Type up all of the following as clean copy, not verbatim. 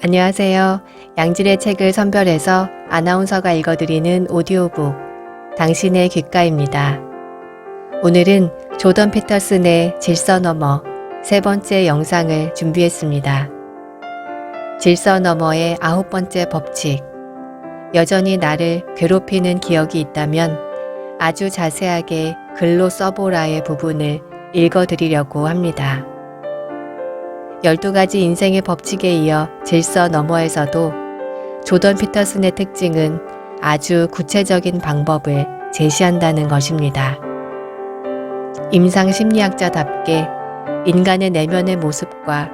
안녕하세요. 양질의 책을 선별해서 아나운서가 읽어드리는 오디오북 당신의 귓가입니다. 오늘은 조던 피터슨의 질서 너머 세 번째 영상을 준비했습니다. 질서 너머의 9번째 법칙. 여전히 나를 괴롭히는 기억이 있다면 아주 자세하게 글로 써보라의 부분을 읽어드리려고 합니다. 12가지 인생의 법칙에 이어 질서 너머에서도 조던 피터슨의 특징은 아주 구체적인 방법을 제시한다는 것입니다. 임상 심리학자답게 인간의 내면의 모습과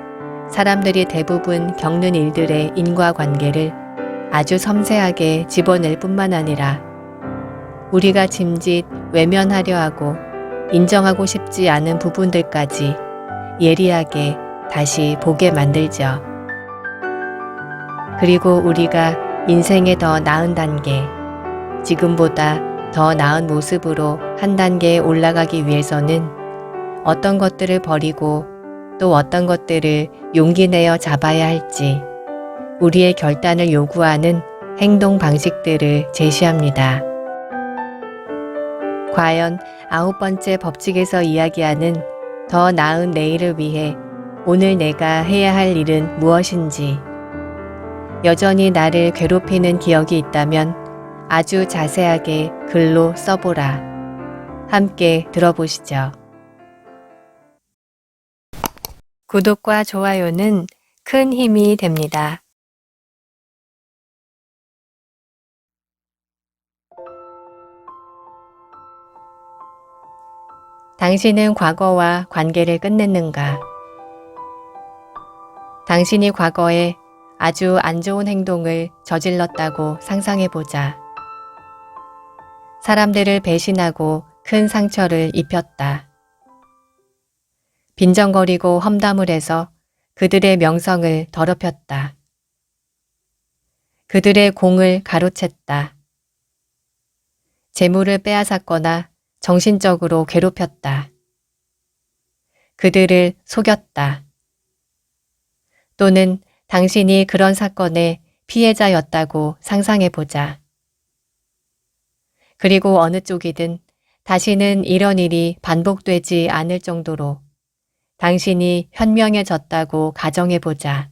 사람들이 대부분 겪는 일들의 인과관계를 아주 섬세하게 집어낼 뿐만 아니라 우리가 짐짓 외면하려 하고 인정하고 싶지 않은 부분들까지 예리하게 다시 보게 만들죠. 그리고 우리가 인생의 더 나은 단계, 지금보다 더 나은 모습으로 한 단계 올라가기 위해서는 어떤 것들을 버리고 또 어떤 것들을 용기 내어 잡아야 할지 우리의 결단을 요구하는 행동 방식들을 제시합니다. 과연 9번째 법칙에서 이야기하는 더 나은 내일을 위해 오늘 내가 해야 할 일은 무엇인지, 여전히 나를 괴롭히는 기억이 있다면 아주 자세하게 글로 써보라. 함께 들어보시죠. 구독과 좋아요는 큰 힘이 됩니다. 당신은 과거와 관계를 끝냈는가? 당신이 과거에 아주 안 좋은 행동을 저질렀다고 상상해보자. 사람들을 배신하고 큰 상처를 입혔다. 빈정거리고 험담을 해서 그들의 명성을 더럽혔다. 그들의 공을 가로챘다. 재물을 빼앗았거나 정신적으로 괴롭혔다. 그들을 속였다. 또는 당신이 그런 사건의 피해자였다고 상상해보자. 그리고 어느 쪽이든 다시는 이런 일이 반복되지 않을 정도로 당신이 현명해졌다고 가정해보자.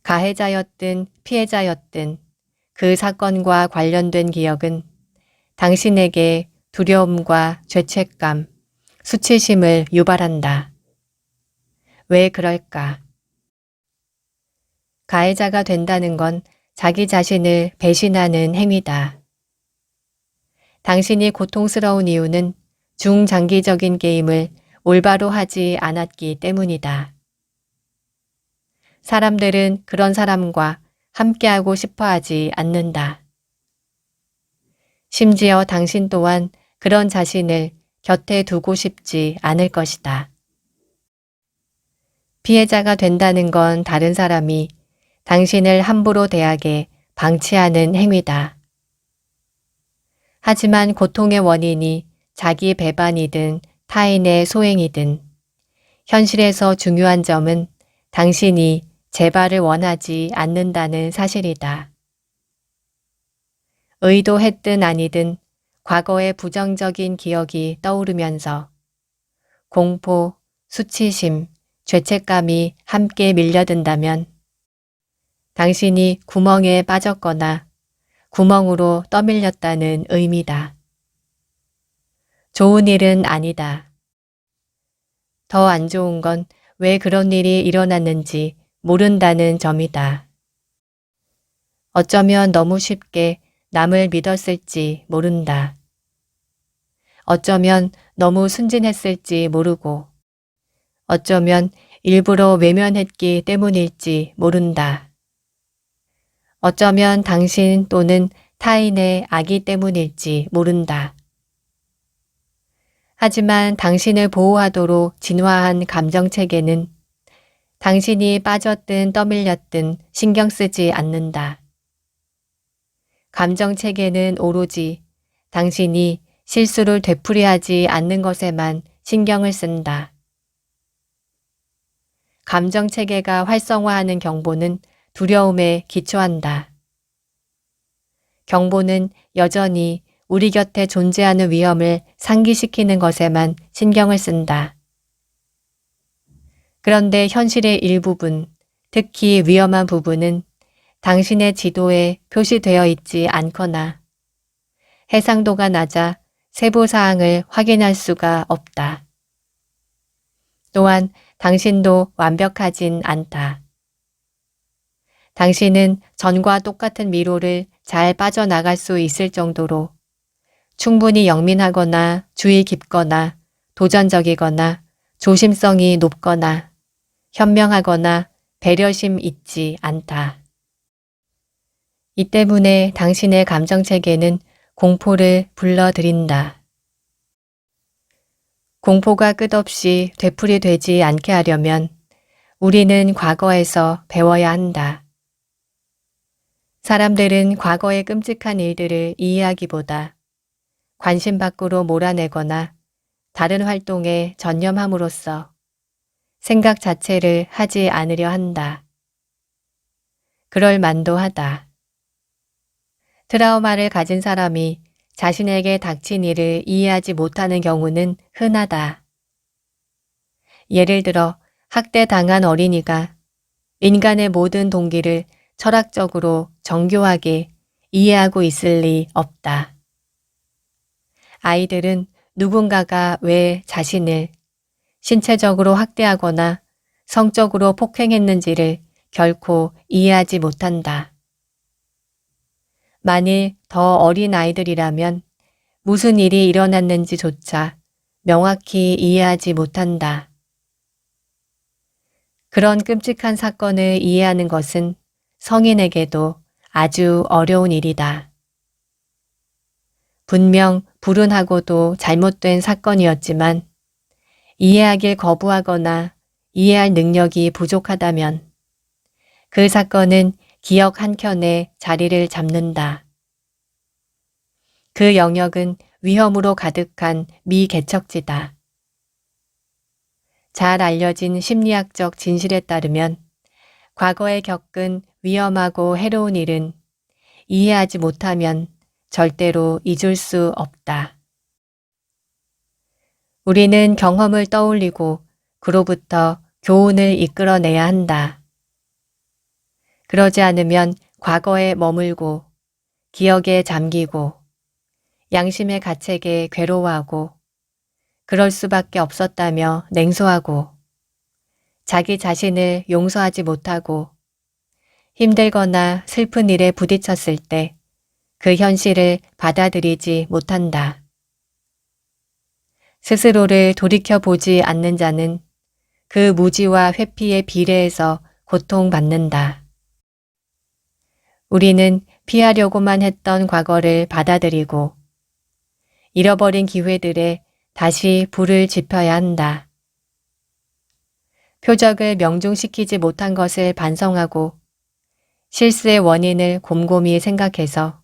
가해자였든 피해자였든 그 사건과 관련된 기억은 당신에게 두려움과 죄책감, 수치심을 유발한다. 왜 그럴까? 가해자가 된다는 건 자기 자신을 배신하는 행위다. 당신이 고통스러운 이유는 중장기적인 게임을 올바로 하지 않았기 때문이다. 사람들은 그런 사람과 함께하고 싶어 하지 않는다. 심지어 당신 또한 그런 자신을 곁에 두고 싶지 않을 것이다. 피해자가 된다는 건 다른 사람이 당신을 함부로 대하게 방치하는 행위다. 하지만 고통의 원인이 자기 배반이든 타인의 소행이든 현실에서 중요한 점은 당신이 재발을 원하지 않는다는 사실이다. 의도했든 아니든 과거의 부정적인 기억이 떠오르면서 공포, 수치심, 죄책감이 함께 밀려든다면 당신이 구멍에 빠졌거나 구멍으로 떠밀렸다는 의미다. 좋은 일은 아니다. 더 안 좋은 건 왜 그런 일이 일어났는지 모른다는 점이다. 어쩌면 너무 쉽게 남을 믿었을지 모른다. 어쩌면 너무 순진했을지 모르고 어쩌면 일부러 외면했기 때문일지 모른다. 어쩌면 당신 또는 타인의 악의 때문일지 모른다. 하지만 당신을 보호하도록 진화한 감정체계는 당신이 빠졌든 떠밀렸든 신경 쓰지 않는다. 감정체계는 오로지 당신이 실수를 되풀이하지 않는 것에만 신경을 쓴다. 감정 체계가 활성화하는 경보는 두려움에 기초한다. 경보는 여전히 우리 곁에 존재하는 위험을 상기시키는 것에만 신경을 쓴다. 그런데 현실의 일부분, 특히 위험한 부분은 당신의 지도에 표시되어 있지 않거나 해상도가 낮아 세부 사항을 확인할 수가 없다. 또한 당신도 완벽하진 않다. 당신은 전과 똑같은 미로를 잘 빠져나갈 수 있을 정도로 충분히 영민하거나 주의 깊거나 도전적이거나 조심성이 높거나 현명하거나 배려심 있지 않다. 이 때문에 당신의 감정체계는 공포를 불러들인다. 공포가 끝없이 되풀이되지 않게 하려면 우리는 과거에서 배워야 한다. 사람들은 과거의 끔찍한 일들을 이해하기보다 관심 밖으로 몰아내거나 다른 활동에 전념함으로써 생각 자체를 하지 않으려 한다. 그럴 만도 하다. 트라우마를 가진 사람이 자신에게 닥친 일을 이해하지 못하는 경우는 흔하다. 예를 들어 학대당한 어린이가 인간의 모든 동기를 철학적으로 정교하게 이해하고 있을 리 없다. 아이들은 누군가가 왜 자신을 신체적으로 학대하거나 성적으로 폭행했는지를 결코 이해하지 못한다. 만일 더 어린 아이들이라면 무슨 일이 일어났는지조차 명확히 이해하지 못한다. 그런 끔찍한 사건을 이해하는 것은 성인에게도 아주 어려운 일이다. 분명 불운하고도 잘못된 사건이었지만 이해하길 거부하거나 이해할 능력이 부족하다면 그 사건은 기억 한켠에 자리를 잡는다. 그 영역은 위험으로 가득한 미개척지다. 잘 알려진 심리학적 진실에 따르면 과거에 겪은 위험하고 해로운 일은 이해하지 못하면 절대로 잊을 수 없다. 우리는 경험을 떠올리고 그로부터 교훈을 이끌어내야 한다. 그러지 않으면 과거에 머물고 기억에 잠기고 양심의 가책에 괴로워하고 그럴 수밖에 없었다며 냉소하고 자기 자신을 용서하지 못하고 힘들거나 슬픈 일에 부딪혔을 때 그 현실을 받아들이지 못한다. 스스로를 돌이켜보지 않는 자는 그 무지와 회피의 비례에서 고통받는다. 우리는 피하려고만 했던 과거를 받아들이고 잃어버린 기회들에 다시 불을 지펴야 한다. 표적을 명중시키지 못한 것을 반성하고 실수의 원인을 곰곰이 생각해서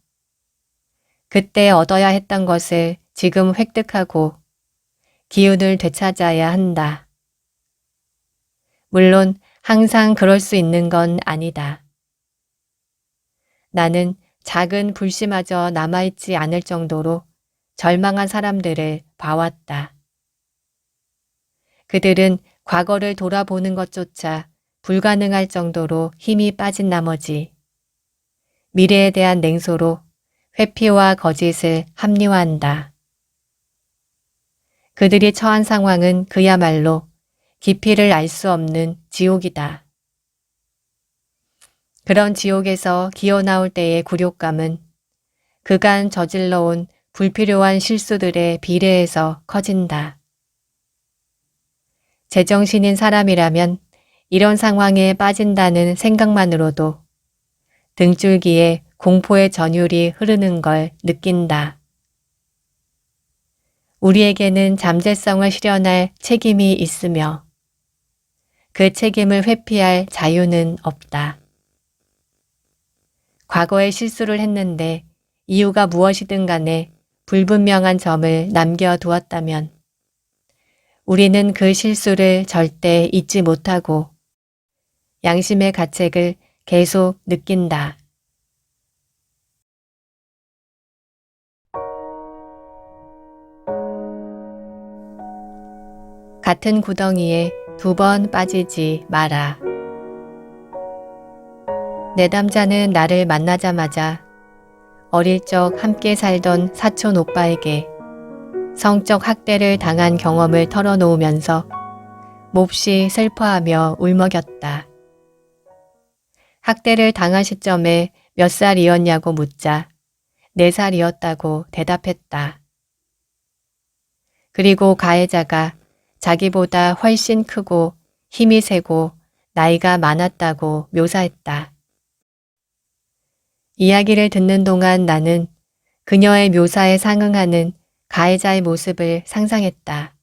그때 얻어야 했던 것을 지금 획득하고 기운을 되찾아야 한다. 물론 항상 그럴 수 있는 건 아니다. 나는 작은 불씨마저 남아있지 않을 정도로 절망한 사람들을 봐왔다. 그들은 과거를 돌아보는 것조차 불가능할 정도로 힘이 빠진 나머지 미래에 대한 냉소로 회피와 거짓을 합리화한다. 그들이 처한 상황은 그야말로 깊이를 알 수 없는 지옥이다. 그런 지옥에서 기어나올 때의 굴욕감은 그간 저질러온 불필요한 실수들에 비례해서 커진다. 제정신인 사람이라면 이런 상황에 빠진다는 생각만으로도 등줄기에 공포의 전율이 흐르는 걸 느낀다. 우리에게는 잠재성을 실현할 책임이 있으며 그 책임을 회피할 자유는 없다. 과거에 실수를 했는데 이유가 무엇이든 간에 불분명한 점을 남겨두었다면 우리는 그 실수를 절대 잊지 못하고 양심의 가책을 계속 느낀다. 같은 구덩이에 2번 빠지지 마라. 내담자는 나를 만나자마자 어릴 적 함께 살던 사촌 오빠에게 성적 학대를 당한 경험을 털어놓으면서 몹시 슬퍼하며 울먹였다. 학대를 당한 시점에 몇 살이었냐고 묻자 4살이었다고 대답했다. 그리고 가해자가 자기보다 훨씬 크고 힘이 세고 나이가 많았다고 묘사했다. 이야기를 듣는 동안 나는 그녀의 묘사에 상응하는 가해자의 모습을 상상했다.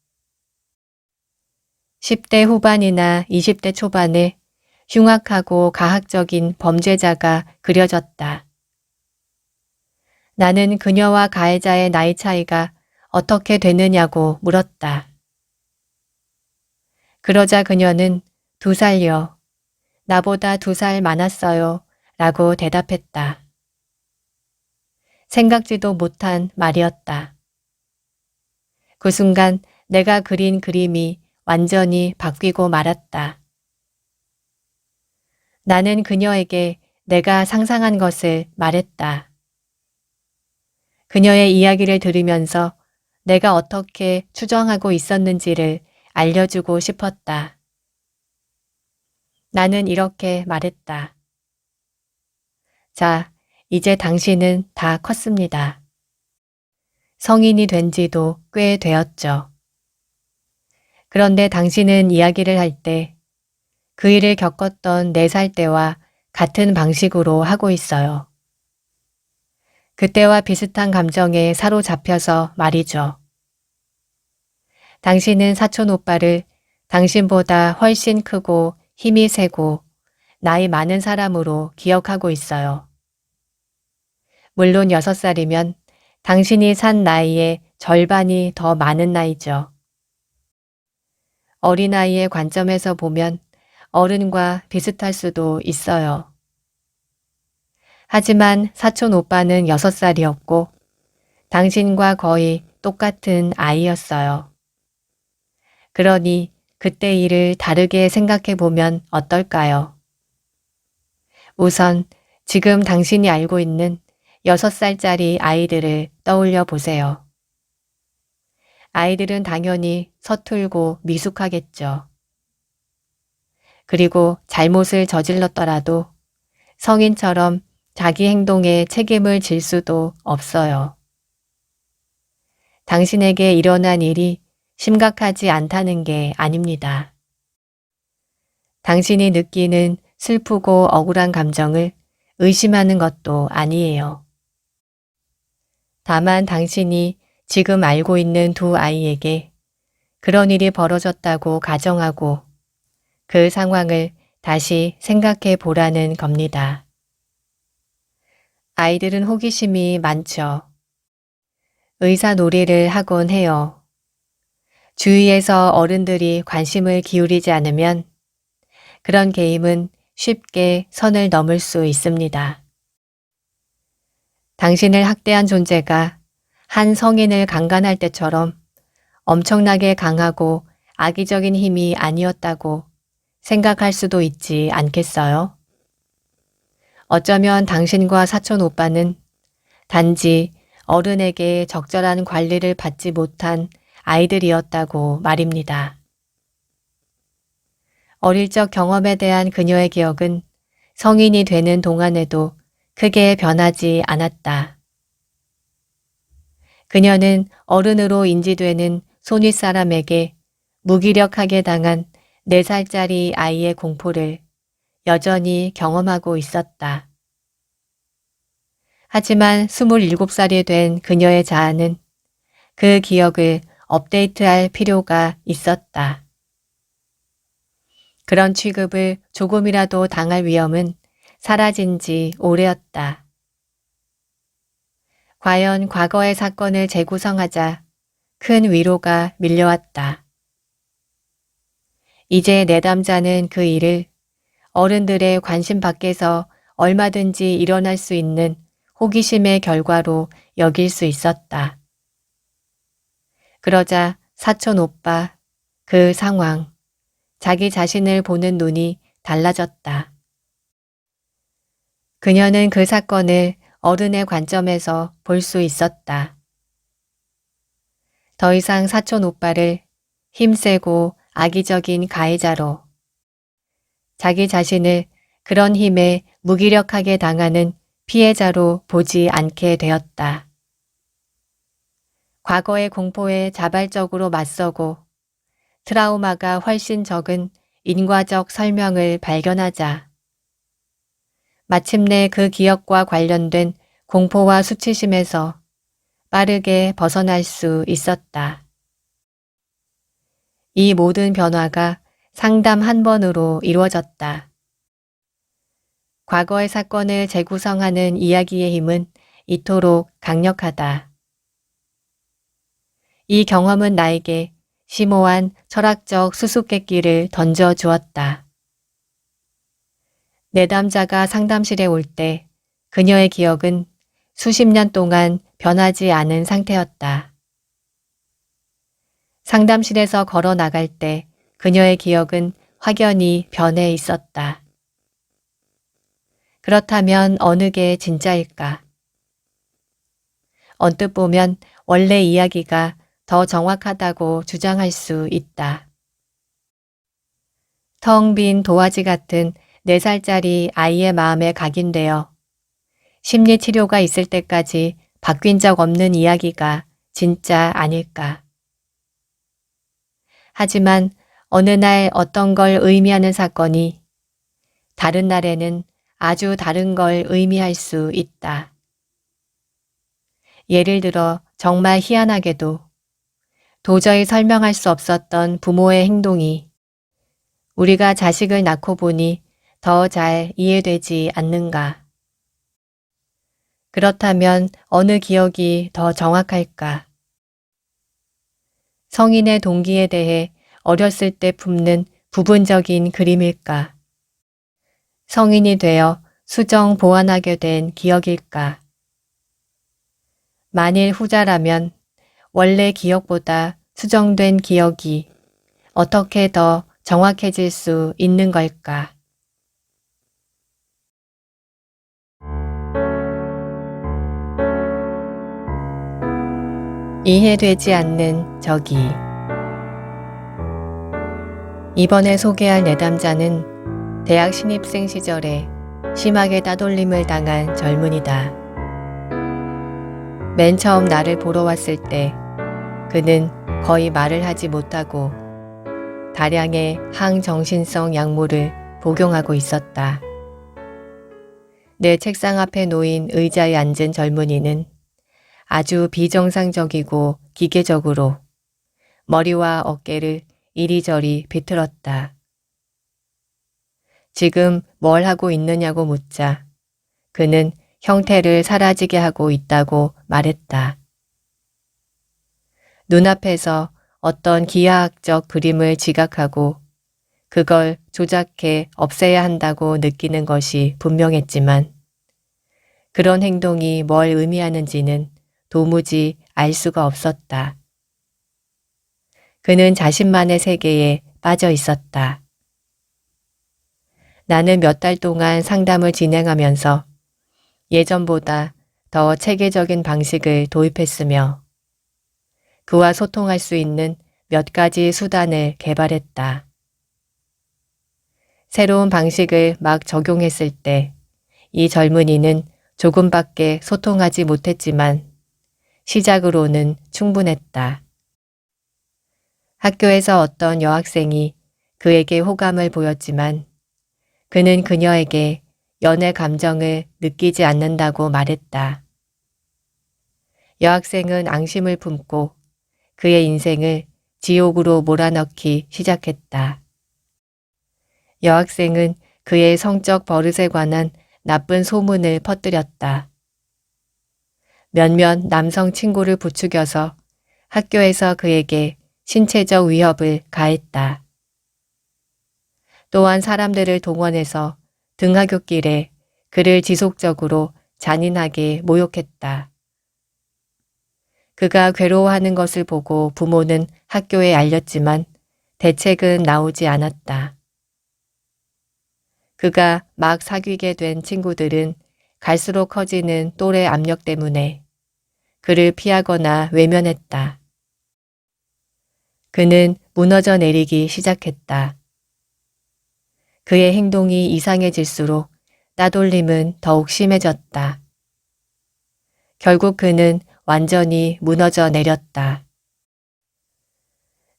10대 후반이나 20대 초반에 흉악하고 가학적인 범죄자가 그려졌다. 나는 그녀와 가해자의 나이 차이가 어떻게 되느냐고 물었다. 그러자 그녀는 2살요. 나보다 2살 많았어요. 라고 대답했다. 생각지도 못한 말이었다. 그 순간 내가 그린 그림이 완전히 바뀌고 말았다. 나는 그녀에게 내가 상상한 것을 말했다. 그녀의 이야기를 들으면서 내가 어떻게 추정하고 있었는지를 알려주고 싶었다. 나는 이렇게 말했다. 자, 이제 당신은 다 컸습니다. 성인이 된 지도 꽤 되었죠. 그런데 당신은 이야기를 할 때 그 일을 겪었던 4살 때와 같은 방식으로 하고 있어요. 그때와 비슷한 감정에 사로잡혀서 말이죠. 당신은 사촌 오빠를 당신보다 훨씬 크고 힘이 세고 나이 많은 사람으로 기억하고 있어요. 물론 6살이면 당신이 산 나이의 절반이 더 많은 나이죠. 어린아이의 관점에서 보면 어른과 비슷할 수도 있어요. 하지만 사촌 오빠는 6살이었고 당신과 거의 똑같은 아이였어요. 그러니 그때 일을 다르게 생각해 보면 어떨까요? 우선 지금 당신이 알고 있는 6살짜리 아이들을 떠올려 보세요. 아이들은 당연히 서툴고 미숙하겠죠. 그리고 잘못을 저질렀더라도 성인처럼 자기 행동에 책임을 질 수도 없어요. 당신에게 일어난 일이 심각하지 않다는 게 아닙니다. 당신이 느끼는 슬프고 억울한 감정을 의심하는 것도 아니에요. 다만 당신이 지금 알고 있는 2 아이에게 그런 일이 벌어졌다고 가정하고 그 상황을 다시 생각해 보라는 겁니다. 아이들은 호기심이 많죠. 의사 놀이를 하곤 해요. 주위에서 어른들이 관심을 기울이지 않으면 그런 게임은 쉽게 선을 넘을 수 있습니다. 당신을 학대한 존재가 한 성인을 강간할 때처럼 엄청나게 강하고 악의적인 힘이 아니었다고 생각할 수도 있지 않겠어요? 어쩌면 당신과 사촌 오빠는 단지 어른에게 적절한 관리를 받지 못한 아이들이었다고 말입니다. 어릴 적 경험에 대한 그녀의 기억은 성인이 되는 동안에도 크게 변하지 않았다. 그녀는 어른으로 인지되는 손윗사람에게 무기력하게 당한 4살짜리 아이의 공포를 여전히 경험하고 있었다. 하지만 27살이 된 그녀의 자아는 그 기억을 업데이트할 필요가 있었다. 그런 취급을 조금이라도 당할 위험은 사라진 지 오래였다. 과연 과거의 사건을 재구성하자 큰 위로가 밀려왔다. 이제 내담자는 그 일을 어른들의 관심 밖에서 얼마든지 일어날 수 있는 호기심의 결과로 여길 수 있었다. 그러자 사촌 오빠, 그 상황, 자기 자신을 보는 눈이 달라졌다. 그녀는 그 사건을 어른의 관점에서 볼 수 있었다. 더 이상 사촌 오빠를 힘세고 악의적인 가해자로, 자기 자신을 그런 힘에 무기력하게 당하는 피해자로 보지 않게 되었다. 과거의 공포에 자발적으로 맞서고 트라우마가 훨씬 적은 인과적 설명을 발견하자 마침내 그 기억과 관련된 공포와 수치심에서 빠르게 벗어날 수 있었다. 이 모든 변화가 상담 한 번으로 이루어졌다. 과거의 사건을 재구성하는 이야기의 힘은 이토록 강력하다. 이 경험은 나에게 심오한 철학적 수수께끼를 던져주었다. 내담자가 상담실에 올 때 그녀의 기억은 수십 년 동안 변하지 않은 상태였다. 상담실에서 걸어 나갈 때 그녀의 기억은 확연히 변해 있었다. 그렇다면 어느 게 진짜일까? 언뜻 보면 원래 이야기가 더 정확하다고 주장할 수 있다. 텅 빈 도화지 같은 4살짜리 아이의 마음에 각인되어 심리치료가 있을 때까지 바뀐 적 없는 이야기가 진짜 아닐까. 하지만 어느 날 어떤 걸 의미하는 사건이 다른 날에는 아주 다른 걸 의미할 수 있다. 예를 들어 정말 희한하게도 도저히 설명할 수 없었던 부모의 행동이 우리가 자식을 낳고 보니 더 잘 이해되지 않는가. 그렇다면 어느 기억이 더 정확할까? 성인의 동기에 대해 어렸을 때 품는 부분적인 그림일까? 성인이 되어 수정 보완하게 된 기억일까? 만일 후자라면 원래 기억보다 수정된 기억이 어떻게 더 정확해질 수 있는 걸까? 이해되지 않는 저기. 이번에 소개할 내담자는 대학 신입생 시절에 심하게 따돌림을 당한 젊은이다. 맨 처음 나를 보러 왔을 때 그는 거의 말을 하지 못하고 다량의 항정신성 약물을 복용하고 있었다. 내 책상 앞에 놓인 의자에 앉은 젊은이는 아주 비정상적이고 기계적으로 머리와 어깨를 이리저리 비틀었다. 지금 뭘 하고 있느냐고 묻자 그는 형태를 사라지게 하고 있다고 말했다. 눈앞에서 어떤 기하학적 그림을 지각하고 그걸 조작해 없애야 한다고 느끼는 것이 분명했지만 그런 행동이 뭘 의미하는지는 도무지 알 수가 없었다. 그는 자신만의 세계에 빠져 있었다. 나는 몇 달 동안 상담을 진행하면서 예전보다 더 체계적인 방식을 도입했으며 그와 소통할 수 있는 몇 가지 수단을 개발했다. 새로운 방식을 막 적용했을 때 이 젊은이는 조금밖에 소통하지 못했지만 시작으로는 충분했다. 학교에서 어떤 여학생이 그에게 호감을 보였지만 그는 그녀에게 연애 감정을 느끼지 않는다고 말했다. 여학생은 앙심을 품고 그의 인생을 지옥으로 몰아넣기 시작했다. 여학생은 그의 성적 버릇에 관한 나쁜 소문을 퍼뜨렸다. 몇몇 남성 친구를 부추겨서 학교에서 그에게 신체적 위협을 가했다. 또한 사람들을 동원해서 등하굣길에 그를 지속적으로 잔인하게 모욕했다. 그가 괴로워하는 것을 보고 부모는 학교에 알렸지만 대책은 나오지 않았다. 그가 막 사귀게 된 친구들은 갈수록 커지는 또래 압력 때문에 그를 피하거나 외면했다. 그는 무너져 내리기 시작했다. 그의 행동이 이상해질수록 따돌림은 더욱 심해졌다. 결국 그는 완전히 무너져 내렸다.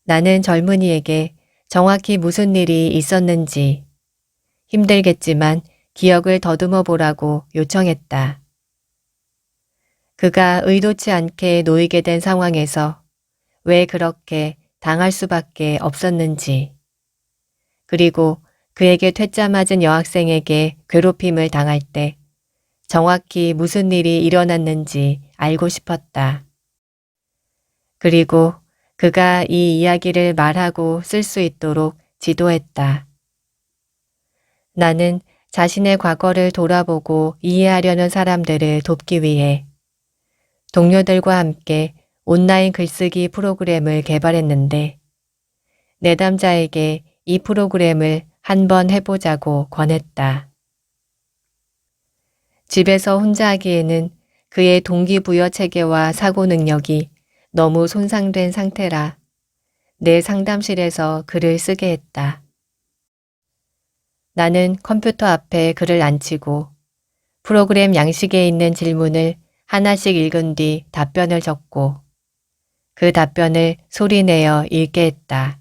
나는 젊은이에게 정확히 무슨 일이 있었는지 힘들겠지만 기억을 더듬어 보라고 요청했다. 그가 의도치 않게 놓이게 된 상황에서 왜 그렇게 당할 수밖에 없었는지, 그리고 그에게 퇴짜 맞은 여학생에게 괴롭힘을 당할 때 정확히 무슨 일이 일어났는지 알고 싶었다. 그리고 그가 이 이야기를 말하고 쓸 수 있도록 지도했다. 나는 자신의 과거를 돌아보고 이해하려는 사람들을 돕기 위해 동료들과 함께 온라인 글쓰기 프로그램을 개발했는데 내담자에게 이 프로그램을 한번 해보자고 권했다. 집에서 혼자 하기에는 그의 동기부여 체계와 사고 능력이 너무 손상된 상태라 내 상담실에서 글을 쓰게 했다. 나는 컴퓨터 앞에 글을 앉히고 프로그램 양식에 있는 질문을 하나씩 읽은 뒤 답변을 적고 그 답변을 소리내어 읽게 했다.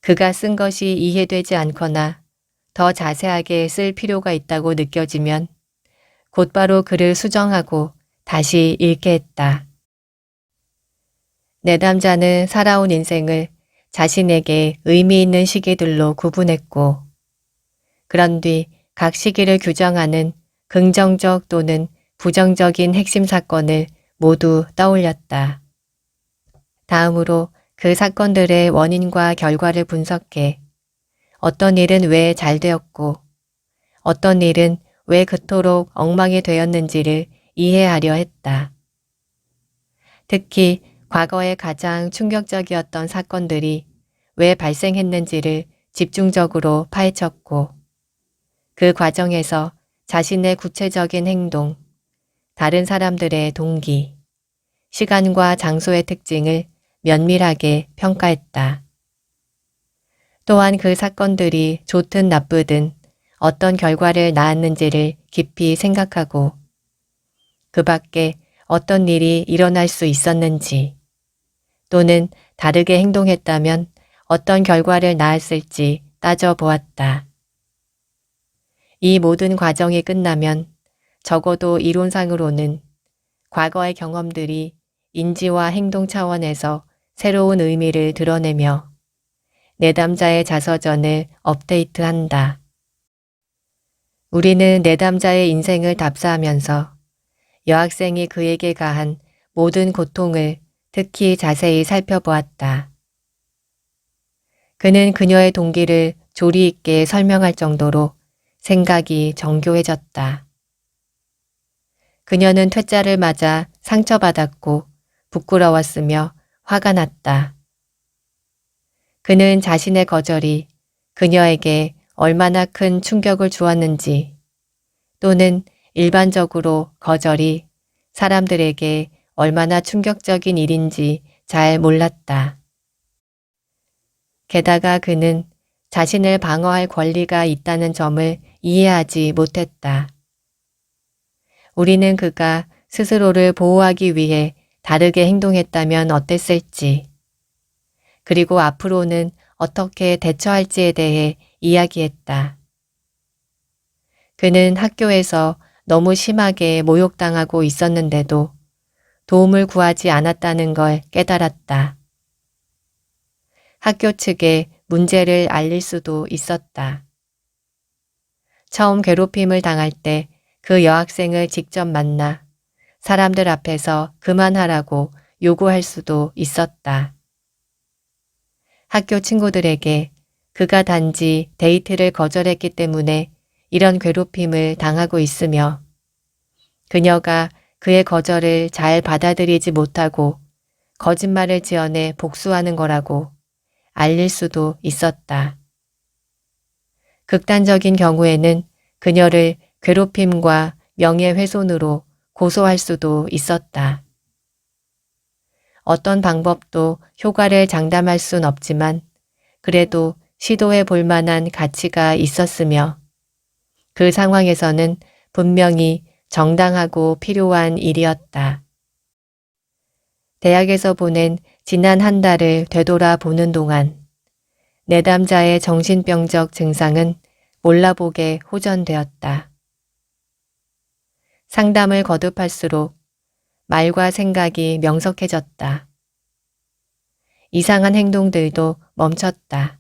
그가 쓴 것이 이해되지 않거나 더 자세하게 쓸 필요가 있다고 느껴지면 곧바로 글을 수정하고 다시 읽게 했다. 내담자는 살아온 인생을 자신에게 의미 있는 시기들로 구분했고 그런 뒤 각 시기를 규정하는 긍정적 또는 부정적인 핵심 사건을 모두 떠올렸다. 다음으로 그 사건들의 원인과 결과를 분석해 어떤 일은 왜 잘 되었고 어떤 일은 왜 그토록 엉망이 되었는지를 이해하려 했다. 특히 과거에 가장 충격적이었던 사건들이 왜 발생했는지를 집중적으로 파헤쳤고 그 과정에서 자신의 구체적인 행동, 다른 사람들의 동기, 시간과 장소의 특징을 면밀하게 평가했다. 또한 그 사건들이 좋든 나쁘든 어떤 결과를 낳았는지를 깊이 생각하고 그 밖에 어떤 일이 일어날 수 있었는지 또는 다르게 행동했다면 어떤 결과를 낳았을지 따져보았다. 이 모든 과정이 끝나면 적어도 이론상으로는 과거의 경험들이 인지와 행동 차원에서 새로운 의미를 드러내며 내담자의 자서전을 업데이트한다. 우리는 내담자의 인생을 답사하면서 여학생이 그에게 가한 모든 고통을 특히 자세히 살펴보았다. 그는 그녀의 동기를 조리 있게 설명할 정도로 생각이 정교해졌다. 그녀는 퇴짜를 맞아 상처받았고 부끄러웠으며 화가 났다. 그는 자신의 거절이 그녀에게 얼마나 큰 충격을 주었는지 또는 일반적으로 거절이 사람들에게 얼마나 충격적인 일인지 잘 몰랐다. 게다가 그는 자신을 방어할 권리가 있다는 점을 이해하지 못했다. 우리는 그가 스스로를 보호하기 위해 다르게 행동했다면 어땠을지, 그리고 앞으로는 어떻게 대처할지에 대해 이야기했다. 그는 학교에서 너무 심하게 모욕당하고 있었는데도 도움을 구하지 않았다는 걸 깨달았다. 학교 측에 문제를 알릴 수도 있었다. 처음 괴롭힘을 당할 때 그 여학생을 직접 만나 사람들 앞에서 그만하라고 요구할 수도 있었다. 학교 친구들에게 그가 단지 데이트를 거절했기 때문에 이런 괴롭힘을 당하고 있으며 그녀가 그의 거절을 잘 받아들이지 못하고 거짓말을 지어내 복수하는 거라고 알릴 수도 있었다. 극단적인 경우에는 그녀를 괴롭힘과 명예훼손으로 고소할 수도 있었다. 어떤 방법도 효과를 장담할 순 없지만 그래도 시도해 볼 만한 가치가 있었으며 그 상황에서는 분명히 정당하고 필요한 일이었다. 대학에서 보낸 지난 한 달을 되돌아보는 동안 내담자의 정신병적 증상은 몰라보게 호전되었다. 상담을 거듭할수록 말과 생각이 명석해졌다. 이상한 행동들도 멈췄다.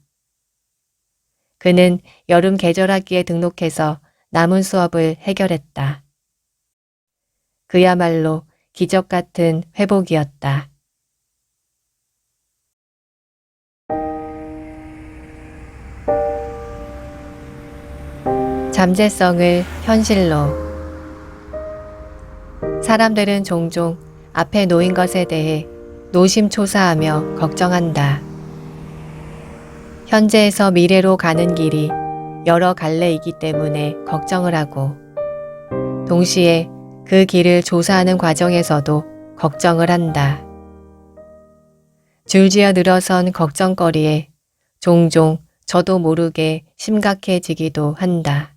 그는 여름 계절학기에 등록해서 남은 수업을 해결했다. 그야말로 기적 같은 회복이었다. 잠재성을 현실로. 사람들은 종종 앞에 놓인 것에 대해 노심초사하며 걱정한다. 현재에서 미래로 가는 길이 여러 갈래이기 때문에 걱정을 하고 동시에 그 길을 조사하는 과정에서도 걱정을 한다. 줄지어 늘어선 걱정거리에 종종 저도 모르게 심각해지기도 한다.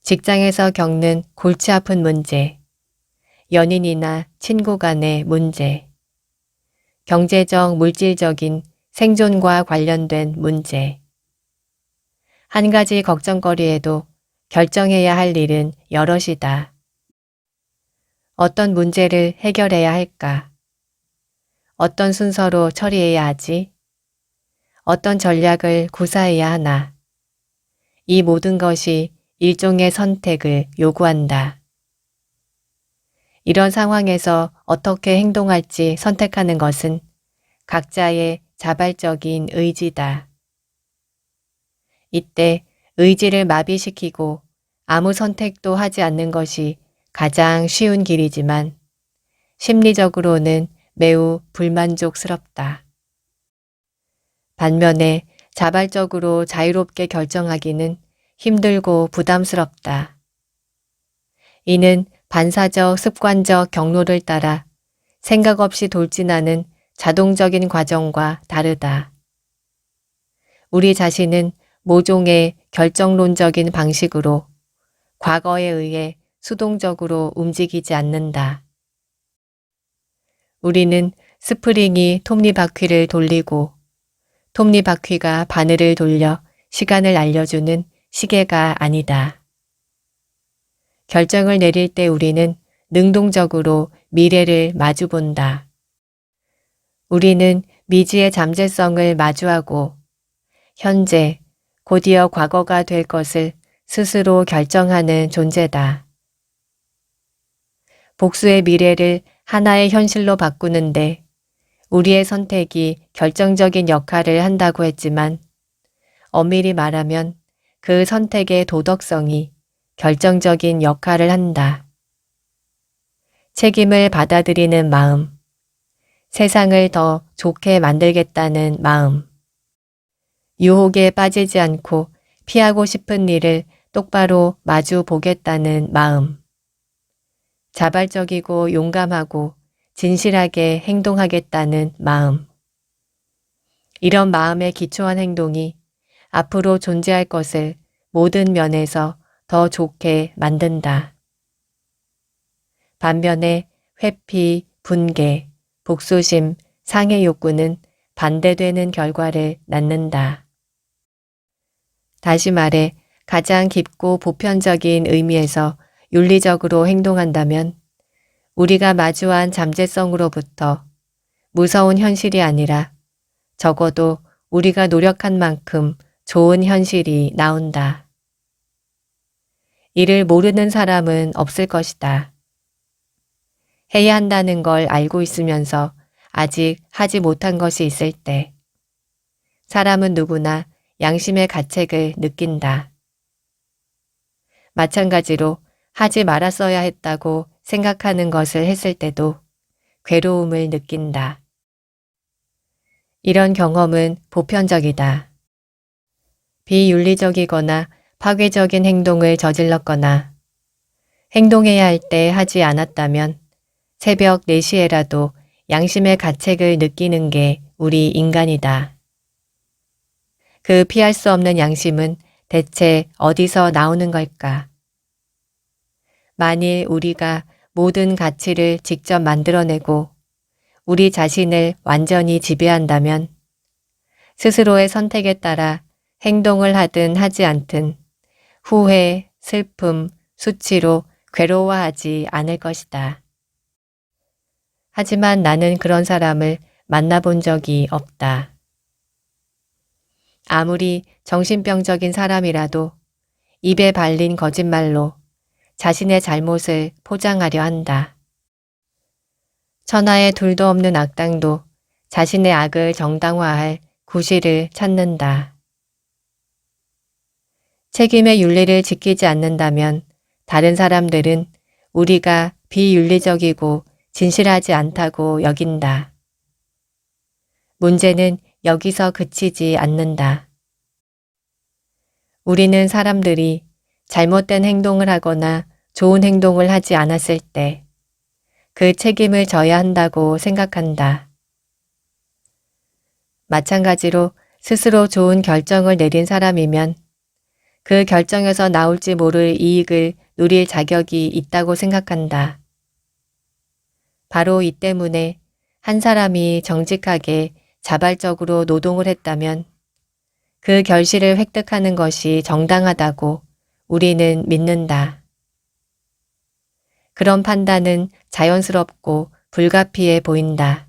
직장에서 겪는 골치 아픈 문제, 연인이나 친구 간의 문제, 경제적, 물질적인 생존과 관련된 문제. 한 가지 걱정거리에도 결정해야 할 일은 여럿이다. 어떤 문제를 해결해야 할까? 어떤 순서로 처리해야 하지? 어떤 전략을 구사해야 하나? 이 모든 것이 일종의 선택을 요구한다. 이런 상황에서 어떻게 행동할지 선택하는 것은 각자의 자발적인 의지다. 이때 의지를 마비시키고 아무 선택도 하지 않는 것이 가장 쉬운 길이지만 심리적으로는 매우 불만족스럽다. 반면에 자발적으로 자유롭게 결정하기는 힘들고 부담스럽다. 이는 반사적 습관적 경로를 따라 생각 없이 돌진하는 자동적인 과정과 다르다. 우리 자신은 모종의 결정론적인 방식으로 과거에 의해 수동적으로 움직이지 않는다. 우리는 스프링이 톱니바퀴를 돌리고 톱니바퀴가 바늘을 돌려 시간을 알려주는 시계가 아니다. 결정을 내릴 때 우리는 능동적으로 미래를 마주본다. 우리는 미지의 잠재성을 마주하고 현재, 곧이어 과거가 될 것을 스스로 결정하는 존재다. 복수의 미래를 하나의 현실로 바꾸는데 우리의 선택이 결정적인 역할을 한다고 했지만 엄밀히 말하면 그 선택의 도덕성이 결정적인 역할을 한다. 책임을 받아들이는 마음, 세상을 더 좋게 만들겠다는 마음, 유혹에 빠지지 않고 피하고 싶은 일을 똑바로 마주 보겠다는 마음, 자발적이고 용감하고 진실하게 행동하겠다는 마음. 이런 마음에 기초한 행동이 앞으로 존재할 것을 모든 면에서 더 좋게 만든다. 반면에 회피, 분개, 복수심, 상해 욕구는 반대되는 결과를 낳는다. 다시 말해 가장 깊고 보편적인 의미에서 윤리적으로 행동한다면 우리가 마주한 잠재성으로부터 무서운 현실이 아니라 적어도 우리가 노력한 만큼 좋은 현실이 나온다. 이를 모르는 사람은 없을 것이다. 해야 한다는 걸 알고 있으면서 아직 하지 못한 것이 있을 때 사람은 누구나 양심의 가책을 느낀다. 마찬가지로 하지 말았어야 했다고 생각하는 것을 했을 때도 괴로움을 느낀다. 이런 경험은 보편적이다. 비윤리적이거나 파괴적인 행동을 저질렀거나 행동해야 할 때 하지 않았다면 새벽 4시에라도 양심의 가책을 느끼는 게 우리 인간이다. 그 피할 수 없는 양심은 대체 어디서 나오는 걸까? 만일 우리가 모든 가치를 직접 만들어내고 우리 자신을 완전히 지배한다면 스스로의 선택에 따라 행동을 하든 하지 않든 후회, 슬픔, 수치로 괴로워하지 않을 것이다. 하지만 나는 그런 사람을 만나본 적이 없다. 아무리 정신병적인 사람이라도 입에 발린 거짓말로 자신의 잘못을 포장하려 한다. 천하에 둘도 없는 악당도 자신의 악을 정당화할 구실을 찾는다. 책임의 윤리를 지키지 않는다면 다른 사람들은 우리가 비윤리적이고 진실하지 않다고 여긴다. 문제는 여기서 그치지 않는다. 우리는 사람들이 잘못된 행동을 하거나 좋은 행동을 하지 않았을 때 그 책임을 져야 한다고 생각한다. 마찬가지로 스스로 좋은 결정을 내린 사람이면 그 결정에서 나올지 모를 이익을 누릴 자격이 있다고 생각한다. 바로 이 때문에 한 사람이 정직하게 자발적으로 노동을 했다면 그 결실을 획득하는 것이 정당하다고 우리는 믿는다. 그런 판단은 자연스럽고 불가피해 보인다.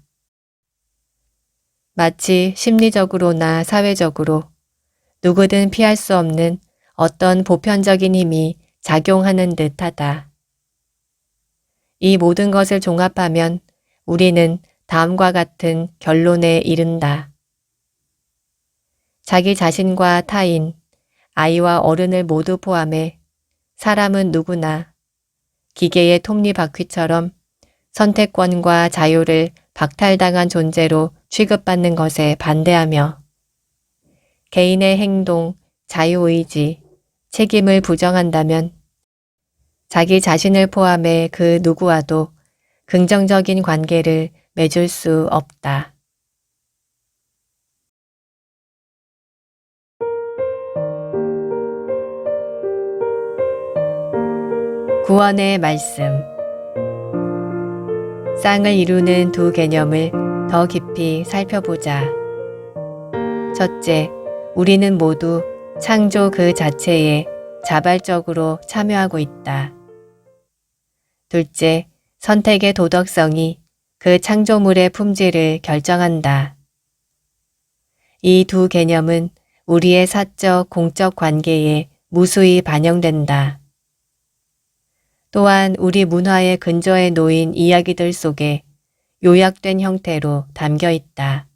마치 심리적으로나 사회적으로 누구든 피할 수 없는 어떤 보편적인 힘이 작용하는 듯하다. 이 모든 것을 종합하면 우리는 다음과 같은 결론에 이른다. 자기 자신과 타인, 아이와 어른을 모두 포함해 사람은 누구나 기계의 톱니바퀴처럼 선택권과 자유를 박탈당한 존재로 취급받는 것에 반대하며 개인의 행동, 자유의지, 책임을 부정한다면 자기 자신을 포함해 그 누구와도 긍정적인 관계를 맺을 수 없다. 구원의 말씀. 쌍을 이루는 두 개념을 더 깊이 살펴보자. 첫째, 우리는 모두 창조 그 자체에 자발적으로 참여하고 있다. 둘째, 선택의 도덕성이 그 창조물의 품질을 결정한다. 이 두 개념은 우리의 사적, 공적 관계에 무수히 반영된다. 또한 우리 문화의 근저에 놓인 이야기들 속에 요약된 형태로 담겨 있다.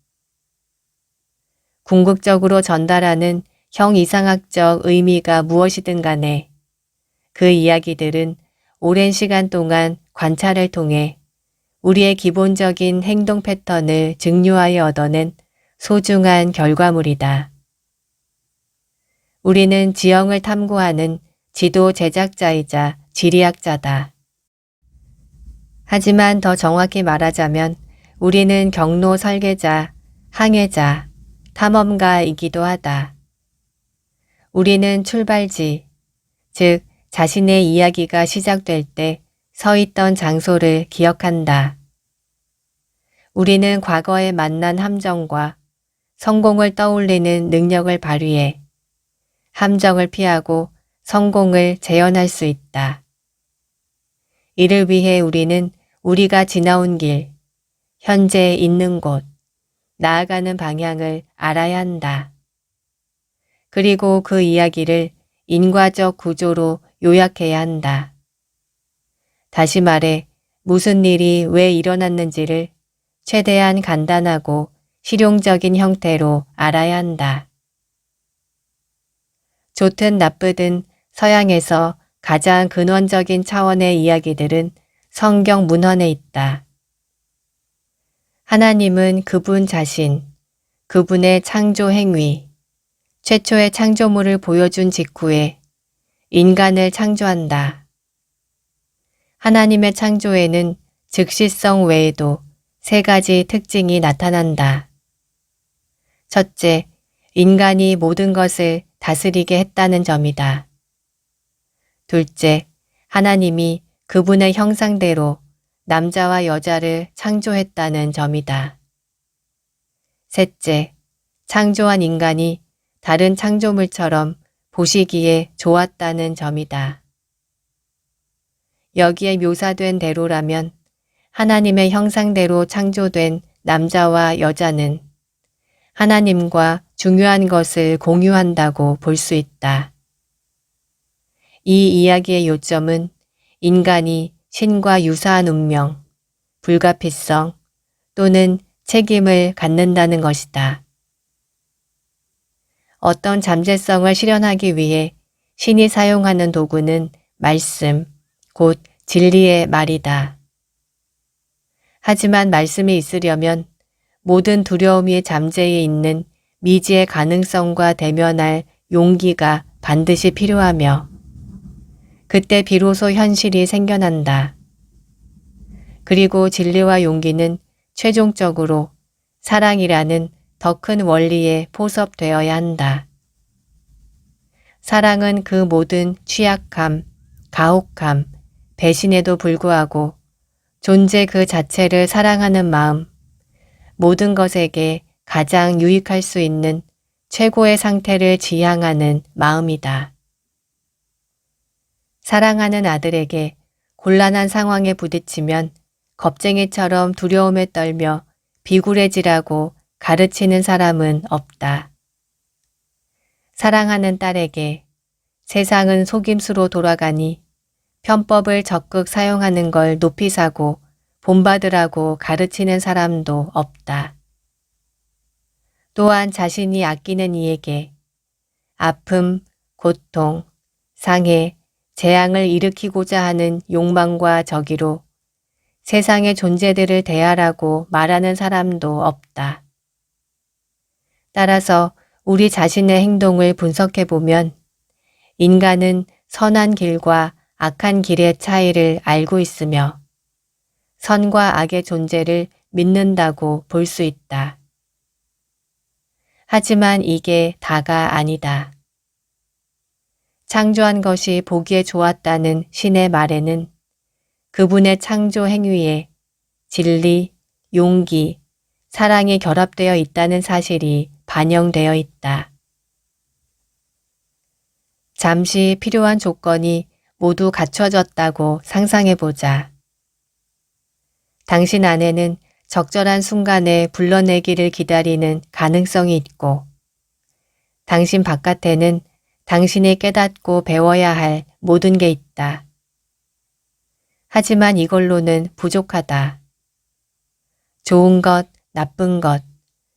궁극적으로 전달하는 형이상학적 의미가 무엇이든 간에 그 이야기들은 오랜 시간 동안 관찰을 통해 우리의 기본적인 행동 패턴을 증류하여 얻어낸 소중한 결과물이다. 우리는 지형을 탐구하는 지도 제작자이자 지리학자다. 하지만 더 정확히 말하자면 우리는 경로 설계자, 항해자, 탐험가이기도 하다. 우리는 출발지, 즉 자신의 이야기가 시작될 때 서 있던 장소를 기억한다. 우리는 과거에 만난 함정과 성공을 떠올리는 능력을 발휘해 함정을 피하고 성공을 재현할 수 있다. 이를 위해 우리는 우리가 지나온 길, 현재 있는 곳, 나아가는 방향을 알아야 한다. 그리고 그 이야기를 인과적 구조로 요약해야 한다. 다시 말해 무슨 일이 왜 일어났는지를 최대한 간단하고 실용적인 형태로 알아야 한다. 좋든 나쁘든 서양에서 가장 근원적인 차원의 이야기들은 성경 문헌에 있다. 하나님은 그분 자신, 그분의 창조 행위, 최초의 창조물을 보여준 직후에 인간을 창조한다. 하나님의 창조에는 즉시성 외에도 세 가지 특징이 나타난다. 첫째, 인간이 모든 것을 다스리게 했다는 점이다. 둘째, 하나님이 그분의 형상대로 남자와 여자를 창조했다는 점이다. 셋째, 창조한 인간이 다른 창조물처럼 보시기에 좋았다는 점이다. 여기에 묘사된 대로라면 하나님의 형상대로 창조된 남자와 여자는 하나님과 중요한 것을 공유한다고 볼 수 있다. 이 이야기의 요점은 인간이 신과 유사한 운명, 불가피성 또는 책임을 갖는다는 것이다. 어떤 잠재성을 실현하기 위해 신이 사용하는 도구는 말씀, 곧 진리의 말이다. 하지만 말씀이 있으려면 모든 두려움이 잠재해 있는 미지의 가능성과 대면할 용기가 반드시 필요하며 그때 비로소 현실이 생겨난다. 그리고 진리와 용기는 최종적으로 사랑이라는 더 큰 원리에 포섭되어야 한다. 사랑은 그 모든 취약함, 가혹함, 배신에도 불구하고 존재 그 자체를 사랑하는 마음, 모든 것에게 가장 유익할 수 있는 최고의 상태를 지향하는 마음이다. 사랑하는 아들에게 곤란한 상황에 부딪히면 겁쟁이처럼 두려움에 떨며 비굴해지라고 가르치는 사람은 없다. 사랑하는 딸에게 세상은 속임수로 돌아가니 편법을 적극 사용하는 걸 높이 사고 본받으라고 가르치는 사람도 없다. 또한 자신이 아끼는 이에게 아픔, 고통, 상해, 재앙을 일으키고자 하는 욕망과 저기로 세상의 존재들을 대하라고 말하는 사람도 없다. 따라서 우리 자신의 행동을 분석해보면 인간은 선한 길과 악한 길의 차이를 알고 있으며 선과 악의 존재를 믿는다고 볼 수 있다. 하지만 이게 다가 아니다. 창조한 것이 보기에 좋았다는 신의 말에는 그분의 창조 행위에 진리, 용기, 사랑이 결합되어 있다는 사실이 반영되어 있다. 잠시 필요한 조건이 모두 갖춰졌다고 상상해보자. 당신 안에는 적절한 순간에 불러내기를 기다리는 가능성이 있고 당신 바깥에는 당신이 깨닫고 배워야 할 모든 게 있다. 하지만 이걸로는 부족하다. 좋은 것, 나쁜 것,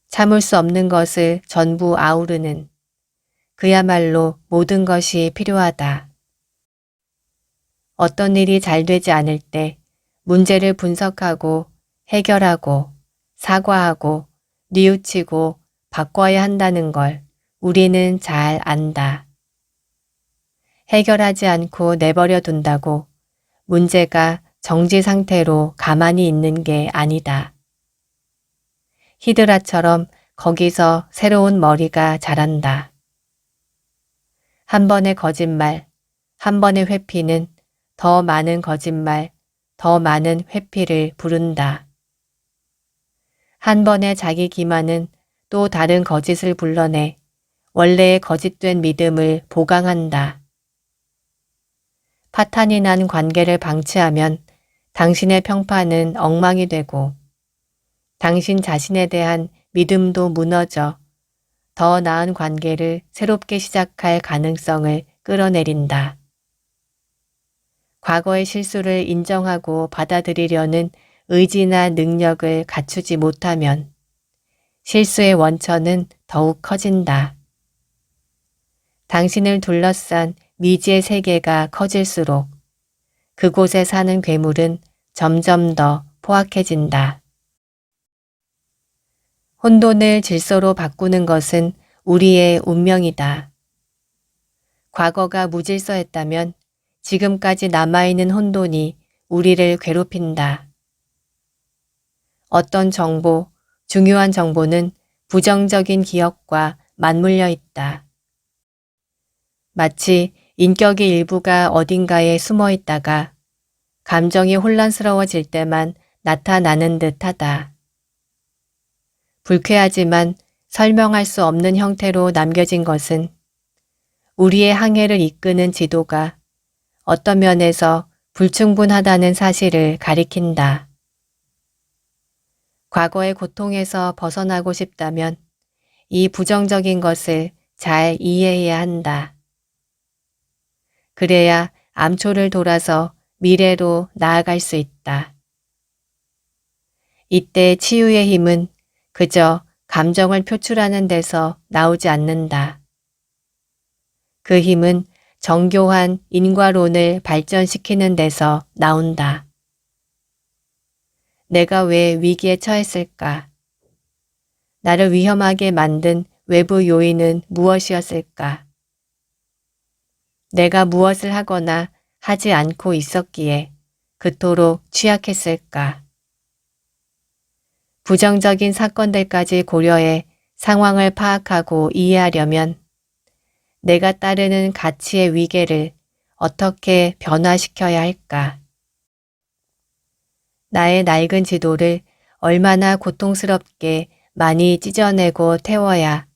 참을 수 없는 것을 전부 아우르는 그야말로 모든 것이 필요하다. 어떤 일이 잘 되지 않을 때 문제를 분석하고 해결하고 사과하고 뉘우치고 바꿔야 한다는 걸 우리는 잘 안다. 해결하지 않고 내버려 둔다고 문제가 정지 상태로 가만히 있는 게 아니다. 히드라처럼 거기서 새로운 머리가 자란다. 한 번의 거짓말, 한 번의 회피는 더 많은 거짓말, 더 많은 회피를 부른다. 한 번의 자기 기만은 또 다른 거짓을 불러내 원래의 거짓된 믿음을 보강한다. 파탄이 난 관계를 방치하면 당신의 평판은 엉망이 되고 당신 자신에 대한 믿음도 무너져 더 나은 관계를 새롭게 시작할 가능성을 끌어내린다. 과거의 실수를 인정하고 받아들이려는 의지나 능력을 갖추지 못하면 실수의 원천은 더욱 커진다. 당신을 둘러싼 미지의 세계가 커질수록 그곳에 사는 괴물은 점점 더 포악해진다. 혼돈을 질서로 바꾸는 것은 우리의 운명이다. 과거가 무질서했다면 지금까지 남아있는 혼돈이 우리를 괴롭힌다. 어떤 정보, 중요한 정보는 부정적인 기억과 맞물려 있다. 마치 인격의 일부가 어딘가에 숨어 있다가 감정이 혼란스러워질 때만 나타나는 듯하다. 불쾌하지만 설명할 수 없는 형태로 남겨진 것은 우리의 항해를 이끄는 지도가 어떤 면에서 불충분하다는 사실을 가리킨다. 과거의 고통에서 벗어나고 싶다면 이 부정적인 것을 잘 이해해야 한다. 그래야 암초를 돌아서 미래로 나아갈 수 있다. 이때 치유의 힘은 그저 감정을 표출하는 데서 나오지 않는다. 그 힘은 정교한 인과론을 발전시키는 데서 나온다. 내가 왜 위기에 처했을까? 나를 위험하게 만든 외부 요인은 무엇이었을까? 내가 무엇을 하거나 하지 않고 있었기에 그토록 취약했을까? 부정적인 사건들까지 고려해 상황을 파악하고 이해하려면 내가 따르는 가치의 위계를 어떻게 변화시켜야 할까? 나의 낡은 지도를 얼마나 고통스럽게 많이 찢어내고 태워야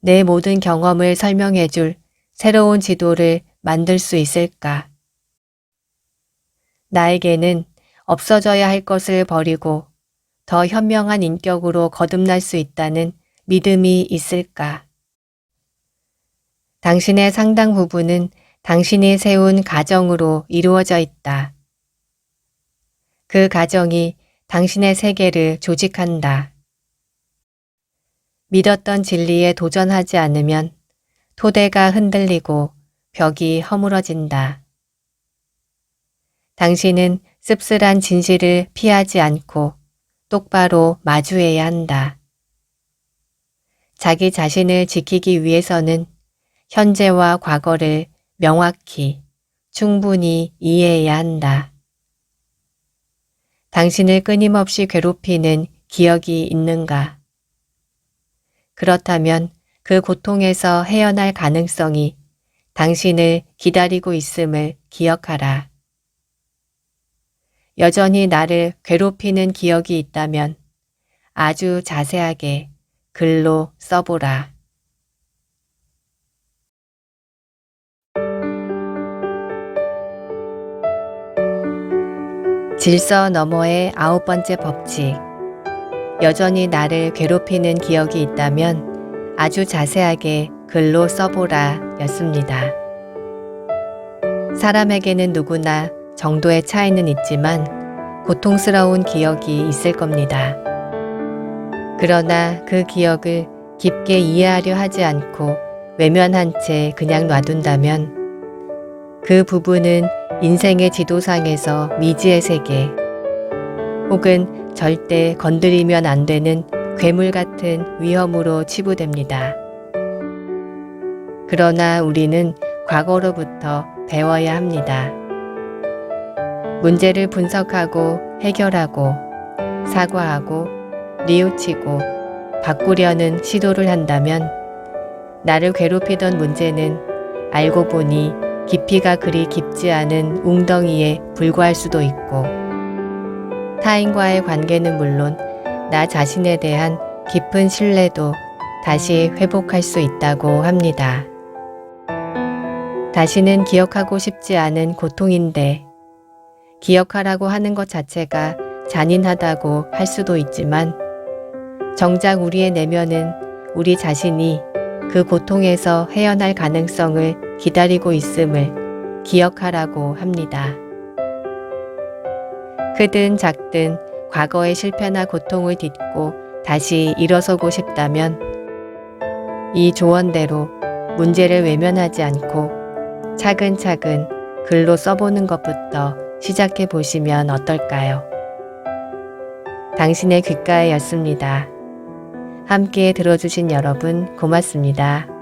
내 모든 경험을 설명해줄 새로운 지도를 만들 수 있을까? 나에게는 없어져야 할 것을 버리고 더 현명한 인격으로 거듭날 수 있다는 믿음이 있을까? 당신의 상당 부분은 당신이 세운 가정으로 이루어져 있다. 그 가정이 당신의 세계를 조직한다. 믿었던 진리에 도전하지 않으면 토대가 흔들리고 벽이 허물어진다. 당신은 씁쓸한 진실을 피하지 않고 똑바로 마주해야 한다. 자기 자신을 지키기 위해서는 현재와 과거를 명확히, 충분히 이해해야 한다. 당신을 끊임없이 괴롭히는 기억이 있는가? 그렇다면 그 고통에서 헤어날 가능성이 당신을 기다리고 있음을 기억하라. 여전히 나를 괴롭히는 기억이 있다면 아주 자세하게 글로 써보라. 질서 너머의 9번째 법칙. 여전히 나를 괴롭히는 기억이 있다면 아주 자세하게 글로 써보라 였습니다. 사람에게는 누구나 정도의 차이는 있지만 고통스러운 기억이 있을 겁니다. 그러나 그 기억을 깊게 이해하려 하지 않고 외면한 채 그냥 놔둔다면 그 부분은 인생의 지도상에서 미지의 세계 혹은 절대 건드리면 안 되는 괴물 같은 위험으로 치부됩니다. 그러나 우리는 과거로부터 배워야 합니다. 문제를 분석하고 해결하고 사과하고 뉘우치고 바꾸려는 시도를 한다면 나를 괴롭히던 문제는 알고 보니 깊이가 그리 깊지 않은 웅덩이에 불과할 수도 있고 타인과의 관계는 물론 나 자신에 대한 깊은 신뢰도 다시 회복할 수 있다고 합니다. 다시는 기억하고 싶지 않은 고통인데 기억하라고 하는 것 자체가 잔인하다고 할 수도 있지만 정작 우리의 내면은 우리 자신이 그 고통에서 헤어날 가능성을 기다리고 있음을 기억하라고 합니다. 크든 작든 과거의 실패나 고통을 딛고 다시 일어서고 싶다면 이 조언대로 문제를 외면하지 않고 차근차근 글로 써보는 것부터 시작해 보시면 어떨까요? 당신의 귓가에였습니다. 함께 들어주신 여러분 고맙습니다.